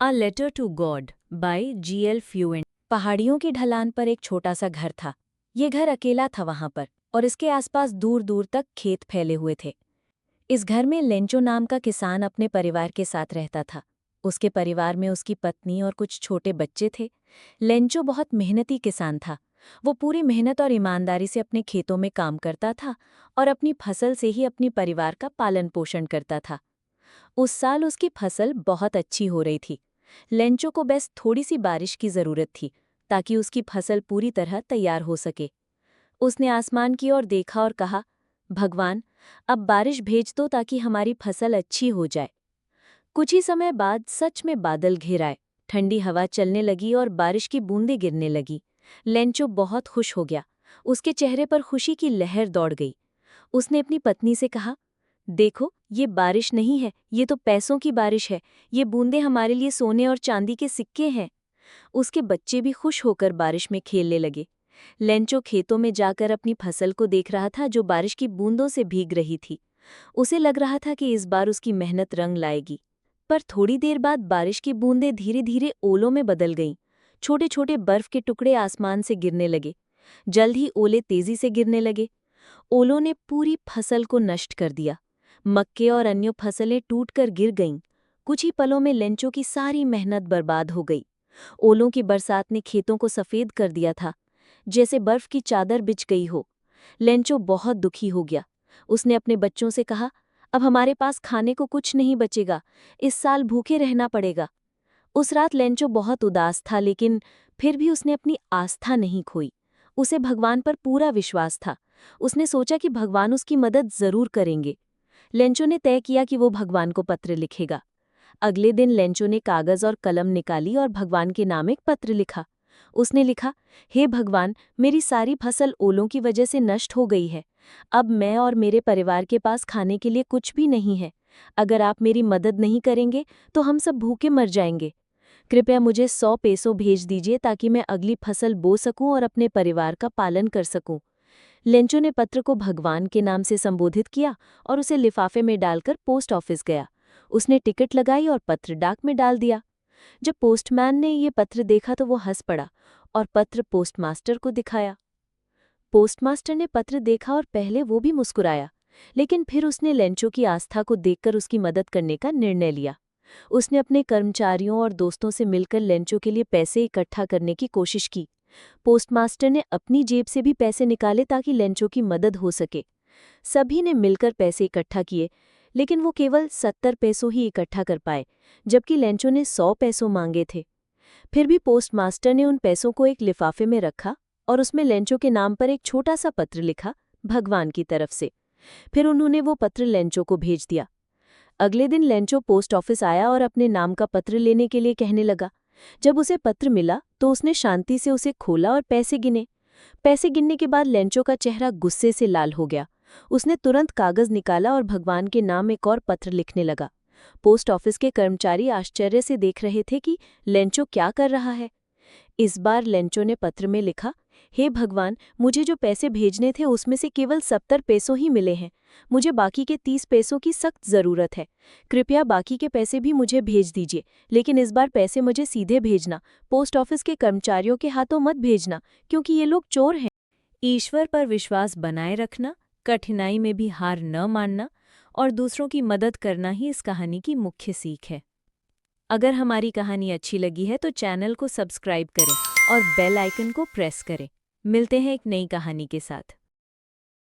A letter to God by G.L. Fuente. पहाड़ियों की ढलान पर एक छोटा सा घर था। ये घर अकेला था वहां पर, और इसके आसपास दूर दूर तक खेत फैले हुए थे। इस घर में लेंचो नाम का किसान अपने परिवार के साथ रहता था। उसके परिवार में उसकी पत्नी और कुछ छोटे बच्चे थे। लेंचो बहुत मेहनती किसान था। वो पूरी मेहनत और ईमानदारी से अपने खेतों में काम करता था और अपनी फसल से ही अपनी परिवार का पालन पोषण करता था। उस साल उसकी फसल बहुत अच्छी हो रही थी। लेंचो को बस थोड़ी सी बारिश की जरूरत थी ताकि उसकी फसल पूरी तरह तैयार हो सके। उसने आसमान की ओर देखा और कहा, भगवान, अब बारिश भेज दो ताकि हमारी फसल अच्छी हो जाए। कुछ ही समय बाद सच में बादल घिर आए, ठंडी हवा चलने लगी और बारिश की बूंदें गिरने लगी। लेंचो बहुत खुश हो गया। उसके चेहरे पर खुशी की लहर दौड़ गई। उसने अपनी पत्नी से कहा, देखो, ये बारिश नहीं है, ये तो पैसों की बारिश है। ये बूंदें हमारे लिए सोने और चांदी के सिक्के हैं। उसके बच्चे भी खुश होकर बारिश में खेलने लगे। लेंचो खेतों में जाकर अपनी फसल को देख रहा था जो बारिश की बूंदों से भीग रही थी। उसे लग रहा था कि इस बार उसकी मेहनत रंग लाएगी। पर थोड़ी देर बाद बारिश की बूंदें धीरे धीरे ओलों में बदल गईं। छोटे छोटे बर्फ के टुकड़े आसमान से गिरने लगे। जल्द ही ओले तेजी से गिरने लगे। ओलों ने पूरी फसल को नष्ट कर दिया। मक्के और अन्य फसलें टूटकर गिर गईं। कुछ ही पलों में लेंचो की सारी मेहनत बर्बाद हो गई। ओलों की बरसात ने खेतों को सफेद कर दिया था, जैसे बर्फ की चादर बिछ गई हो। लेंचो बहुत दुखी हो गया। उसने अपने बच्चों से कहा, अब हमारे पास खाने को कुछ नहीं बचेगा, इस साल भूखे रहना पड़ेगा। उस रात लेंचो बहुत उदास था, लेकिन फिर भी उसने अपनी आस्था नहीं खोई। उसे भगवान पर पूरा विश्वास था। उसने सोचा कि भगवान उसकी मदद जरूर करेंगे। लेंचो ने तय किया कि वो भगवान को पत्र लिखेगा। अगले दिन लेंचो ने कागज और कलम निकाली और भगवान के नाम एक पत्र लिखा। उसने लिखा, हे भगवान, मेरी सारी फसल ओलों की वजह से नष्ट हो गई है। अब मैं और मेरे परिवार के पास खाने के लिए कुछ भी नहीं है। अगर आप मेरी मदद नहीं करेंगे तो हम सब भूखे मर जाएंगे। कृपया मुझे 100 पेसो भेज दीजिए ताकि मैं अगली फसल बो सकूं और अपने परिवार का पालन कर सकूं। लेंचो ने पत्र को भगवान के नाम से संबोधित किया और उसे लिफाफे में डालकर पोस्ट ऑफिस गया। उसने टिकट लगाई और पत्र डाक में डाल दिया। जब पोस्टमैन ने ये पत्र देखा तो वो हंस पड़ा और पत्र पोस्टमास्टर को दिखाया। पोस्टमास्टर ने पत्र देखा और पहले वो भी मुस्कुराया, लेकिन फिर उसने लेंचो की आस्था को देखकर उसकी मदद करने का निर्णय लिया। उसने अपने कर्मचारियों और दोस्तों से मिलकर लेंचो के लिए पैसे इकट्ठा करने की कोशिश की। पोस्टमास्टर ने अपनी जेब से भी पैसे निकाले ताकि लेंचो की मदद हो सके। सभी ने मिलकर पैसे इकट्ठा किए, लेकिन वो केवल 70 पैसों ही इकट्ठा कर पाए, जबकि लेंचो ने 100 पैसों मांगे थे। फिर भी पोस्टमास्टर ने उन पैसों को एक लिफाफे में रखा और उसमें लेंचो के नाम पर एक छोटा सा पत्र लिखा, भगवान की तरफ से। फिर उन्होंने वो पत्र लेंचो को भेज दिया। अगले दिन लेंचो पोस्ट ऑफिस आया और अपने नाम का पत्र लेने के लिए कहने लगा। जब उसे पत्र मिला तो उसने शांति से उसे खोला और पैसे गिने। पैसे गिनने के बाद लेंचो का चेहरा गुस्से से लाल हो गया। उसने तुरंत कागज निकाला और भगवान के नाम एक और पत्र लिखने लगा। पोस्ट ऑफिस के कर्मचारी आश्चर्य से देख रहे थे कि लेंचो क्या कर रहा है। इस बार लेंचो ने पत्र में लिखा, हे भगवान, मुझे जो पैसे भेजने थे उसमें से केवल 70 पैसों ही मिले हैं। मुझे बाकी के 30 पैसों की सख्त ज़रूरत है। कृपया बाकी के पैसे भी मुझे भेज दीजिए, लेकिन इस बार पैसे मुझे सीधे भेजना, पोस्ट ऑफिस के कर्मचारियों के हाथों मत भेजना, क्योंकि ये लोग चोर हैं। ईश्वर पर विश्वास बनाए रखना, कठिनाई में भी हार न मानना और दूसरों की मदद करना ही इस कहानी की मुख्य सीख है। अगर हमारी कहानी अच्छी लगी है तो चैनल को सब्सक्राइब करें और बेल आइकन को प्रेस करें। मिलते हैं एक नई कहानी के साथ।